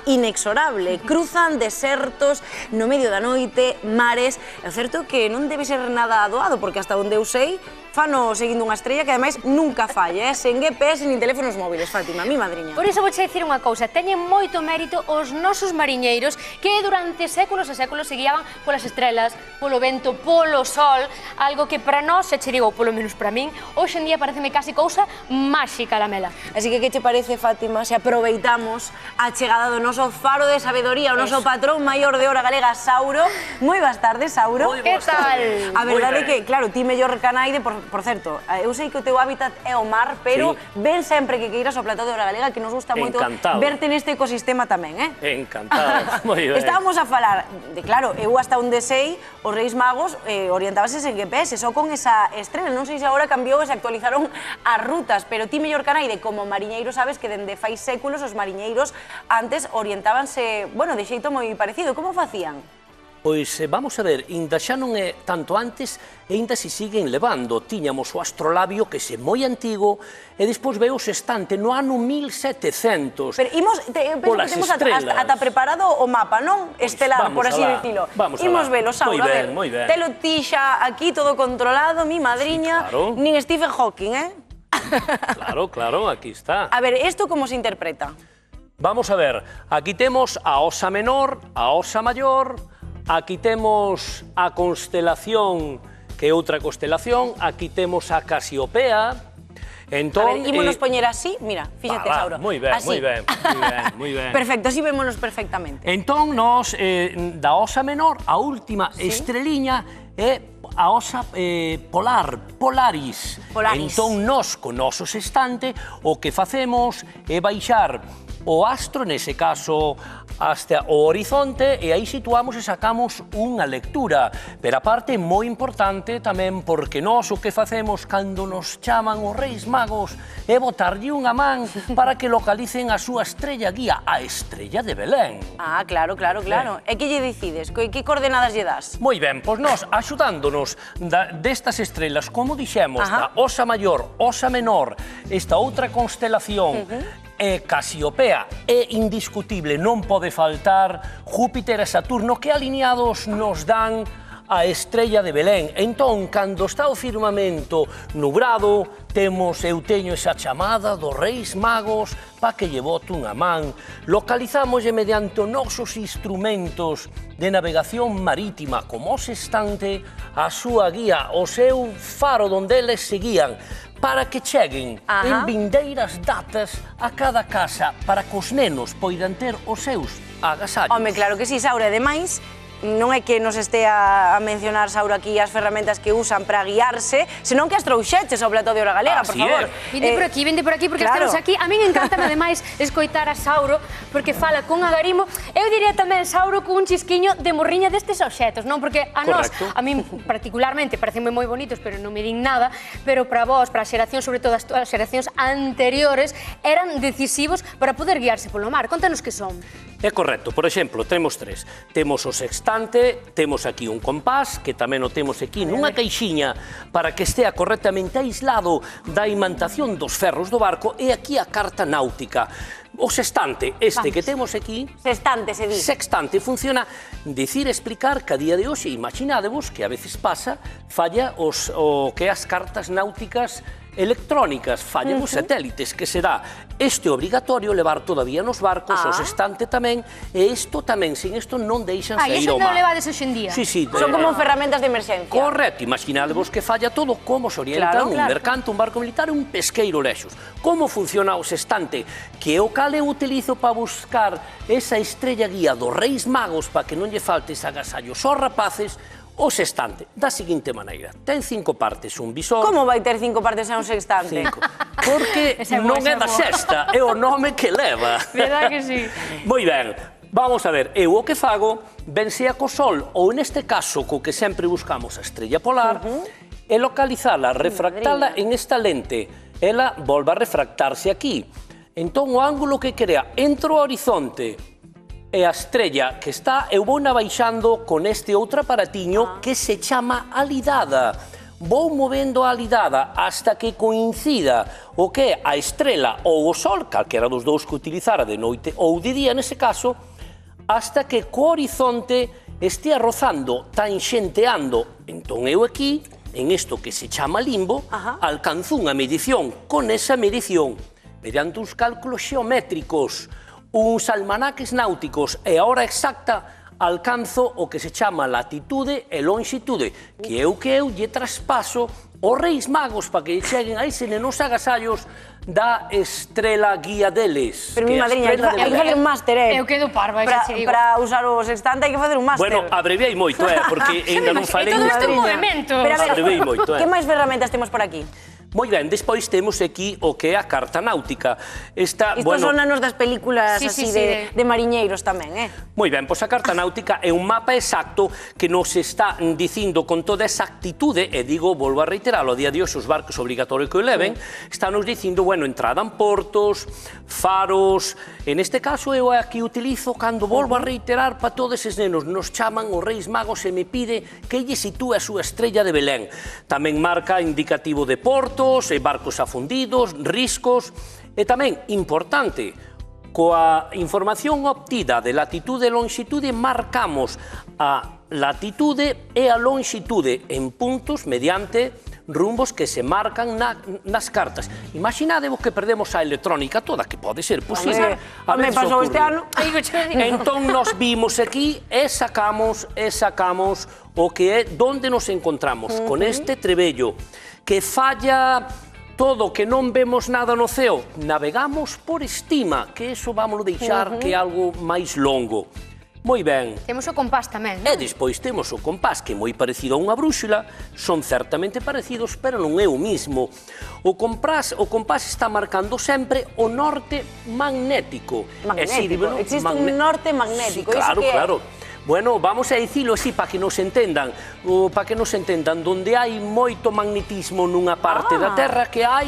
inexorable. Cruzan desertos no medio da noite, mares. É certo que non debe ser nada doado, porque hasta onde eu sei, fano seguindo unha estrella que ademais nunca falla, sen GPS nin teléfonos móviles, Fátima, mi madriña. Por iso vou dicir unha cousa, teñen moito mérito os nosos mariñeiros que durante séculos e séculos se guiaban polas estrelas, polo vento, polo sol, algo que para nós, se che digo, polo menos para min, hoxe en día pareceme casi cousa máxica, Lamela. Así que che parece, Fátima, se aproveitamos a chegada do noso faro de sabedoría, o noso patrón maior de hora galega, Sauro. Moi boas tardes, Sauro. Que tal? A verdade é que, claro, ti mellor canaide, por certo, eu sei que o teu hábitat é o mar, pero ven sempre que queiras ao plató de hora galega, que nos gusta moito verte neste ecosistema tamén, Encantado, moi ben. Estábamos a falar de, claro, eu hasta onde sei, os Reis Magos orientábanse en GPS, só con esa estrela, non sei se agora cambiou e se actualizaron as rutas, pero ti mellor canaide, como mariñeiro, sabes que dende fai séculos os mariñeiros antes orientábanse, bueno, de xeito moi parecido. Como facían? Pois vamos a ver, inda xa non é tanto antes e inda se siguen levando. Tiñamos o astrolabio, que é moi antigo, e despois veo o sextante no ano 1700. Pero imos, penso que temos ata preparado o mapa, non? Estelar, por así dicilo. Imos velo, Sauro, a ver. Telo ti xa aquí, todo controlado, mi madriña, nin Stephen Hawking, Claro, claro, aquí está. A ver, isto como se interpreta? Vamos a ver, aquí temos a Osa Menor, a Osa Maior. Aquí temos a constelación, que é outra constelación, aquí temos a Casiopea. Entón, a ver, ímonos poñer así, mira, fíxate, Sauro. Moi ben, moi ben, moi ben. Perfecto, así vémonos perfectamente. Entón, nos, da Osa Menor, a última estreliña é a Osa Polar, Polaris. Entón, nos, con noso sextante, o que facemos é baixar o astro, nese caso, hasta o horizonte, e aí situamos e sacamos unha lectura. Pero a parte moi importante tamén, porque nós o que facemos cando nos chaman os Reis Magos é botarlle unha man para que localicen a súa estrella guía, a estrella de Belén. Ah, claro, claro, claro. E que lle decides? Que coordenadas lle das? Moi ben, pois nós, axudándonos destas estrelas, como dixemos, da Osa Maior, Osa Menor, esta outra constelación, Casiopea, é indiscutible, non pode faltar Júpiter e Saturno, que alineados nos dan a estrella de Belén. Entón, cando está o firmamento nubrado, eu teño esa chamada dos Reis Magos para que lle bote unha man. Localizámoslle mediante os nosos instrumentos de navegación marítima, como o sextante, a súa guía, o seu faro donde eles seguían, para que cheguen en vindeiras datas a cada casa, para que os nenos poidan ter os seus agasallos. Home, claro que sí, Saura, ademais, non é que nos estea a mencionar, Saura, aquí as ferramentas que usan para guiarse, senón que as trouxeches ao plató de hora galega, por favor. Vinde por aquí, porque estamos aquí. A min encántame, ademais, escoitar a Sauro, porque fala con agarimo. Eu diría tamén, Sauro, con un chisquiño de morriña destes obxetos, non? Porque a nós, a min particularmente, parecen moi bonitos, pero non me din nada, pero para vos, para as xeracións, sobre todo as xeracións anteriores, eran decisivos para poder guiarse polo mar. Contanos que son. É correcto, por exemplo, temos tres. Temos o sextante, temos aquí un compás, que tamén o temos aquí nunha caixiña para que estea correctamente aislado da imantación dos ferros do barco, e aquí a carta náutica. O sextante, este que temos aquí... Sextante, se di. Sextante, funciona dicir, explicar que a día de hoxe, imaginadevos, que a veces pasa, falla o que as cartas náuticas electrónicas, fallan os satélites, que será este obrigatorio levar todavía nos barcos, o sextante tamén, e isto tamén, sin isto non deixan sair ao mar. Iso non levades hoxe en día. Son como ferramentas de emerxencia. Correcto, imaginadevos que falla todo, como se orienta un mercante, un barco militar, un pesqueiro lexos. Como funciona o sextante, que é o cal eu utilizo para buscar esa estrella guía dos Reis Magos para que non lle falte ese agasallo aos rapaces. O sextante, da seguinte maneira, ten 5 partes, un visor... Como vai ter 5 partes a un sextante? Porque non é da sexta, é o nome que leva. Verdad que sí? Moi ben, vamos a ver, eu o que fago, ben sea co sol, ou neste caso, co que sempre buscamos a estrella polar, é localizala, refractala en esta lente, ela volve a refractarse aquí. Entón, o ángulo que crea entre o horizonte e a estrella que está, eu vou na baixando con este outro aparatiño que se chama alidada. vou movendo a alidada hasta que coincida o que é a estrela ou o sol, calquera dos dous que utilizara de noite ou de día nese caso, hasta que co horizonte estea rozando, tanxenteando. Entón eu aquí, en isto que se chama limbo, alcanzo unha medición. Con esa medición, mediante uns cálculos xeométricos, uns almanaques náuticos e a hora exacta, alcanzo o que se chama latitude e longitude, que eu lle traspaso os Reis Magos para que cheguen a ese nenos agasallos da estrela guía deles. Pero mi madriña, hai que facer un máster, Eu quedo parva, xa che digo. Para usar o sextante hai que facer un máster. Bueno, abreviei moito, porque ainda non falei... Todo isto en movimento. Abreviei moito, Que máis ferramentas temos por aquí? Moi ben, despois temos aquí o que é a carta náutica. Isto son anos das películas así de mariñeiros tamén, Moi ben, pois a carta náutica é un mapa exacto que nos está dicindo con toda exactitude, e digo, volvo a reiteralo, a día de hoxe os barcos obrigatorios que o leven, están nos dicindo, bueno, entrada en portos, faros, en este caso eu aquí utilizo, cando volvo a reiterar para todos eses nenos, nos chaman os Reis Magos e me pide que lle sitúe a súa estrella de Belén. Tamén marca indicativo de porto, barcos afundidos, riscos, e tamén, importante, coa información obtida de latitude e longitude marcamos a latitude e a longitude en puntos mediante rumbos que se marcan nas cartas. Imaginadevos que perdemos a electrónica toda, que pode ser posible. A me pasou este ano. Entón nos vimos aquí e sacamos o que é onde nos encontramos, con este trebello que falla todo, que non vemos nada no ceo, navegamos por estima, que eso vámoslo deixar que é algo máis longo. Moi ben. Temos o compás tamén, non? E despois temos o compás, que é moi parecido a unha brúxula, son certamente parecidos, pero non é o mismo. O compás está marcando sempre o norte magnético. Magnético, existe un norte magnético. Claro. Bueno, vamos a dicilo así para que nos entendan, donde hai moito magnetismo nunha parte da Terra que hai,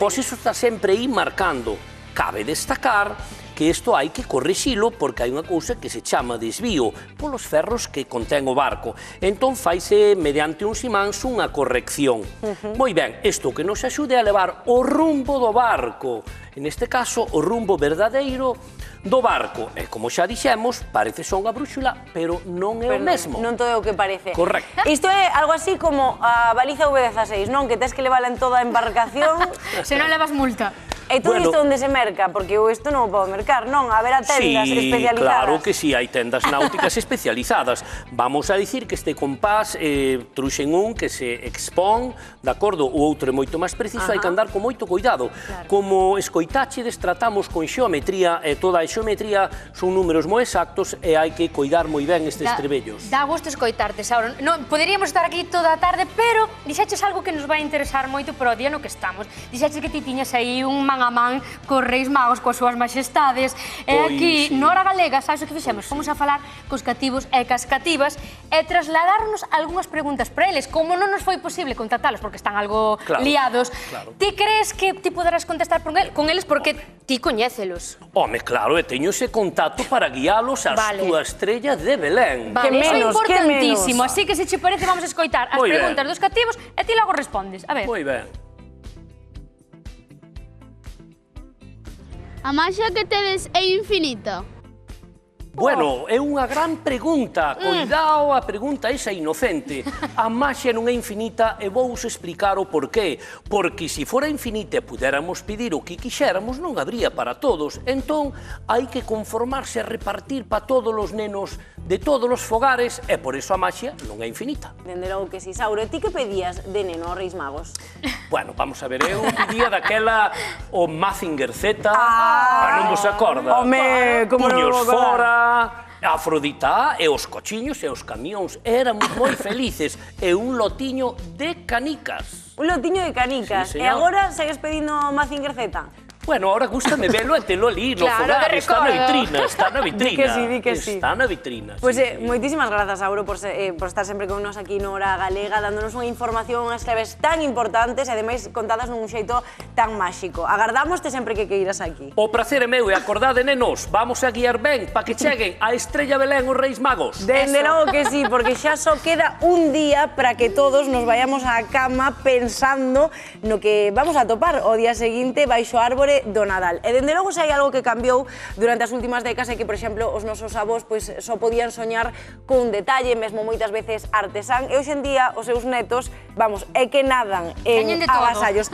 pois iso está sempre aí marcando. Cabe destacar que isto hai que corrixilo porque hai unha cousa que se chama desvío polos ferros que contén o barco. Entón faise mediante uns imáns unha corrección. Moi ben, isto que nos axude a levar o rumbo do barco, en este caso o rumbo verdadeiro do barco. E como xa dixemos, parece só unha brúxula, pero non é o mesmo. Non todo é o que parece. Correcto. Isto é algo así como a baliza V16, non? Que tens que levala en toda a embarcación. Se non levas multa. E todo isto onde se merca? Porque eu isto non o podo mercar, non? Haberá tendas especializadas. Claro que sí, hai tendas náuticas especializadas. Vamos a dicir que este compás truxen un que se expón, de acordo, o outro é moito máis preciso, hai que andar con moito cuidado. Como escoitáchedes, tratamos con xeometría, e toda a xeometría son números moi exactos e hai que coidar moi ben estes trebellos. Dá gusto escoitarte, Sauro. Poderíamos estar aquí toda a tarde, pero dixeches algo que nos vai interesar moito para o día no que estamos. Dixeches que ti tiñas aí un man a man cos Reis Magos, coas súas majestades, e aquí, na Hora Galega, sabes o que fixemos? Fomos a falar cos cativos e cas cativas e trasladarnos algunhas preguntas para eles. Como non nos foi posible contactalos porque están algo liados, ti crees que ti poderás contestar con eles porque ti coñécelos? Home, claro, e teño ese contacto para guiálos ás túa estrella de Belén. Vale, iso é importantísimo, así que se che parece vamos a escoitar as preguntas dos cativos e ti logo respondes. A ver. Moi ben. A maxia que tedes é infinita? Bueno, é unha gran pregunta. Coidado a pregunta esa inocente. A maxia non é infinita e vou explicar o porqué. Porque se fora infinita e pudéramos pedir o que quixéramos, non habría para todos. Entón, hai que conformarse a repartir para todos os nenos de todos os fogares e por iso a maxia non é infinita. Dende logo que si, Sauro. E ti que pedías de neno aos Reis Magos? Bueno, vamos a ver, eu pedía daquela o Mazinger Z, non vos acorda? Home, como non Puños vou acordar? fora, Afrodita e os cochiños e os camións éramos moi felices e un lotiño de canicas. Un lotiño de canicas. Sí, e agora segues pedindo Mazinger Z? Bueno, ahora gústame velo e telo ali, no fogar, está na vitrina, está na vitrina. Di que sí. Está na vitrina. Pois moitísimas grazas, Sauro, por estar sempre con nos aquí no Hora Galega, dándonos unha información, unhas claves tan importantes e, ademais, contadas nun xeito tan máxico. Agardámoste sempre que queiras aquí. O prazer é meu e acordade, nenos, vamos a guiar ben para que cheguen a Estrella Belén os Reis Magos. Dende logo que sí, porque xa só queda un día para que todos nos vayamos á cama pensando no que vamos a topar o día seguinte baixo a árbore do Nadal. E dende logo se hai algo que cambiou durante as últimas décadas é que, por exemplo, os nosos avós só podían soñar cun detalle, mesmo moitas veces artesán, e hoxe en día os seus netos, vamos, é que nadan en agasallos.